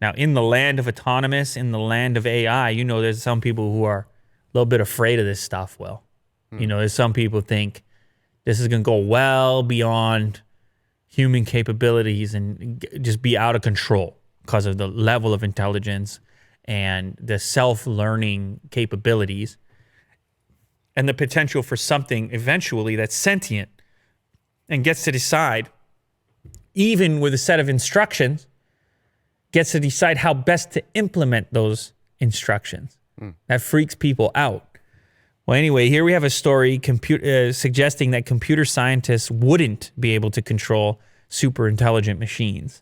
Now, in the land of autonomous, in the land of AI, there's some people who are a little bit afraid of this stuff, Will. There's some people think this is going to go well beyond human capabilities and just be out of control because of the level of intelligence and the self-learning capabilities and the potential for something eventually that's sentient and gets to decide, even with a set of instructions, gets to decide how best to implement those instructions. That freaks people out. Well, anyway, here we have a story suggesting that computer scientists wouldn't be able to control super intelligent machines.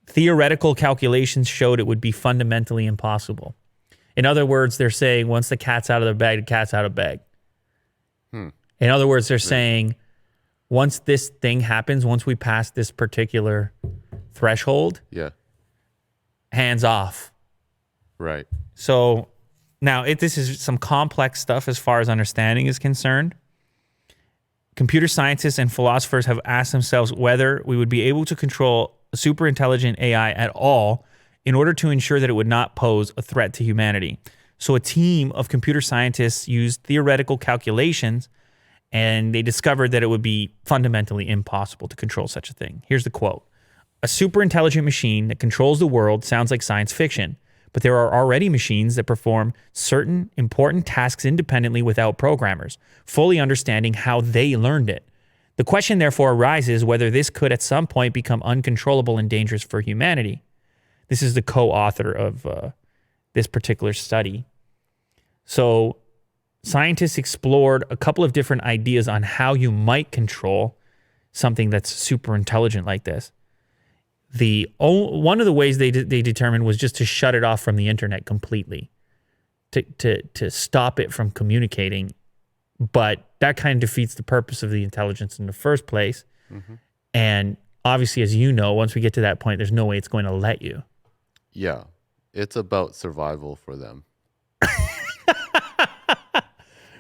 Theoretical calculations showed it would be fundamentally impossible. In other words, they're saying once the cat's out of the bag, the cat's out of the bag. In other words, they're saying once this thing happens, once we pass this particular threshold, hands off. Right. So now this is some complex stuff as far as understanding is concerned. Computer scientists and philosophers have asked themselves whether we would be able to control a super intelligent AI at all in order to ensure that it would not pose a threat to humanity. So a team of computer scientists used theoretical calculations, and they discovered that it would be fundamentally impossible to control such a thing. Here's the quote. A super intelligent machine that controls the world sounds like science fiction, but there are already machines that perform certain important tasks independently without programmers, fully understanding how they learned it. The question therefore arises whether this could at some point become uncontrollable and dangerous for humanity. This is the co-author of this particular study. So scientists explored a couple of different ideas on how you might control something that's super intelligent like this. One of the ways they determined was just to shut it off from the internet completely, to stop it from communicating. But that kind of defeats the purpose of the intelligence in the first place. And obviously, as you know, once we get to that point, there's no way it's going to let you. Yeah. It's about survival for them.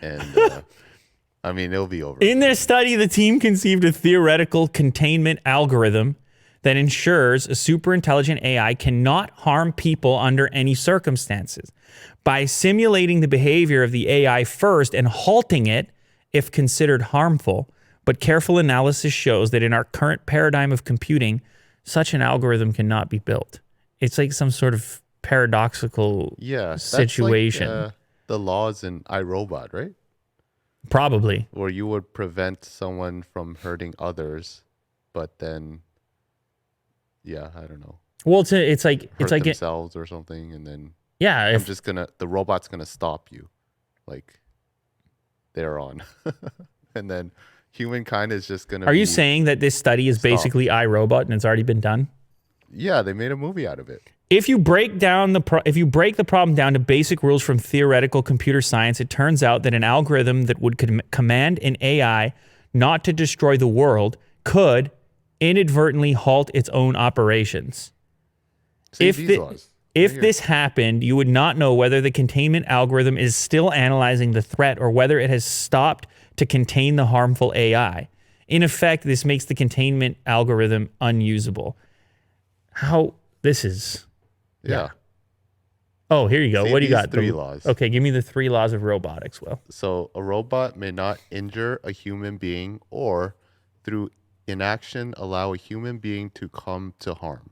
And I mean, it'll be over. In their study, the team conceived a theoretical containment algorithm that ensures a super intelligent AI cannot harm people under any circumstances. By simulating the behavior of the AI first and halting it if considered harmful, but careful analysis shows that in our current paradigm of computing, such an algorithm cannot be built. It's like some sort of paradoxical situation. That's like, the laws in iRobot, right? Probably. Where you would prevent someone from hurting others, but then, I don't know. Well, it's like themselves or something, and then the robot's gonna stop you, like they're on, and then humankind is just gonna. Are you saying that this study is basically iRobot and it's already been done? Yeah, they made a movie out of it. If you break the problem down to basic rules from theoretical computer science, it turns out that an algorithm that would command an AI not to destroy the world could inadvertently halt its own operations. If this happened, you would not know whether the containment algorithm is still analyzing the threat or whether it has stopped to contain the harmful AI. In effect, this makes the containment algorithm unusable. This is... Yeah. Oh, here you go. What do you got? Three laws. Okay, give me the 3 laws of robotics, Will. So a robot may not injure a human being or through inaction allow a human being to come to harm.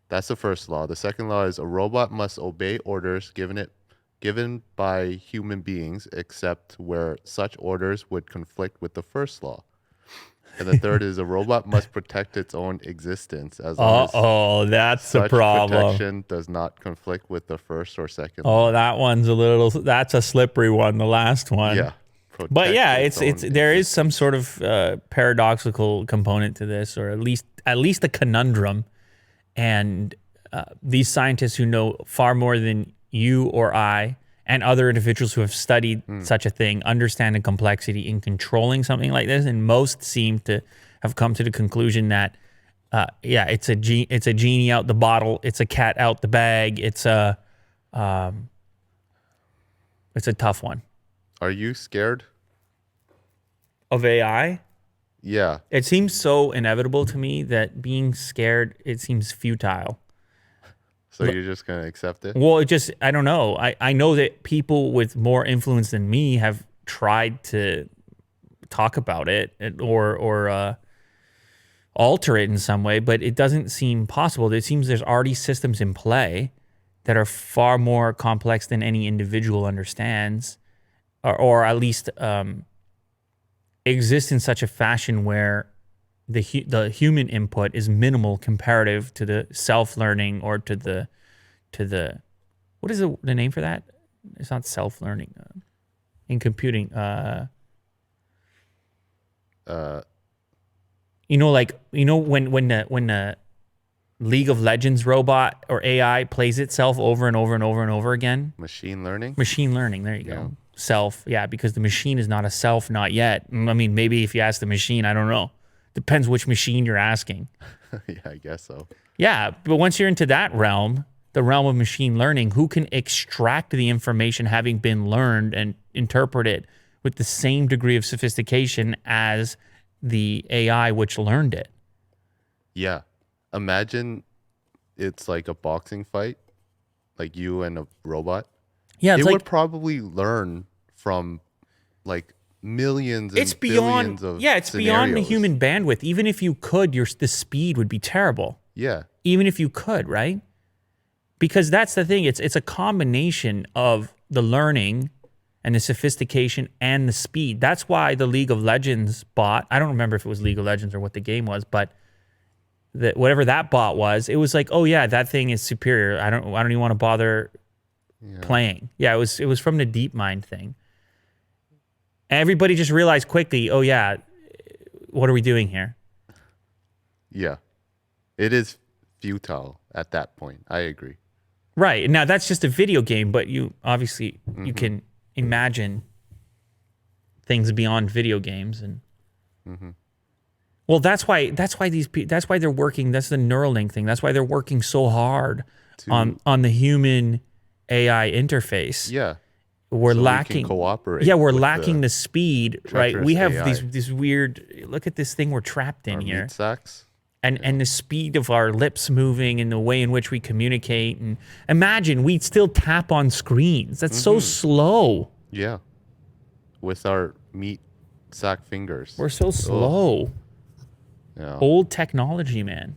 That's the first law. The second law is a robot must obey orders given by human beings except where such orders would conflict with the first law. And the third is a robot must protect its own existence as long as that's the such problem. protection does not conflict with the first or second law. That's a slippery one, the last one. Yeah. But yeah, there is some sort of paradoxical component to this, or at least a conundrum. And these scientists who know far more than you or I and other individuals who have studied such a thing understand the complexity in controlling something like this, and most seem to have come to the conclusion that it's a genie out the bottle, it's a cat out the bag, it's a tough one. Are you scared of AI? Yeah. It seems so inevitable to me that being scared, it seems futile. So you're just gonna accept it? Well, it just, I don't know. I know that people with more influence than me have tried to talk about it or alter it in some way, but it doesn't seem possible. It seems there's already systems in play that are far more complex than any individual understands, or at least exist in such a fashion where the human input is minimal comparative to the self-learning or to the what is the name for that? It's not self-learning in computing. When the League of Legends robot or AI plays itself over and over and over and over again. Machine learning? Machine learning. There you go. Self. Yeah, because the machine is not a self, not yet. I mean, maybe if you ask the machine, I don't know. Depends which machine you're asking. Yeah, I guess so. Yeah, but once you're into that realm, the realm of machine learning, who can extract the information having been learned and interpret it with the same degree of sophistication as the AI which learned it? Yeah. Imagine it's like a boxing fight, like you and a robot. Yeah, it would probably learn from like millions and billions of it's beyond the human bandwidth. Even if you could, the speed would be terrible. Yeah. Even if you could, right? Because that's the thing. It's a combination of the learning and the sophistication and the speed. That's why the League of Legends bot, I don't remember if it was League of Legends or what the game was, but whatever that bot was, it was like, oh yeah, that thing is superior. I don't even want to bother playing. Yeah, it was from the DeepMind thing. Everybody just realized quickly, oh yeah, what are we doing here? Yeah. It is futile at that point. I agree. Right. Now that's just a video game, but you obviously you can imagine things beyond video games and well, that's why they're working. That's the Neuralink thing. That's why they're working so hard on the human AI interface. Yeah. We're so lacking we can cooperate. Yeah, we're lacking the speed, right? We have AI. these weird, look at this thing we're trapped in here. Meat sacks. And the speed of our lips moving and the way in which we communicate. And imagine we'd still tap on screens. That's so slow. Yeah. With our meat sack fingers. We're so slow. Yeah. Old technology, man.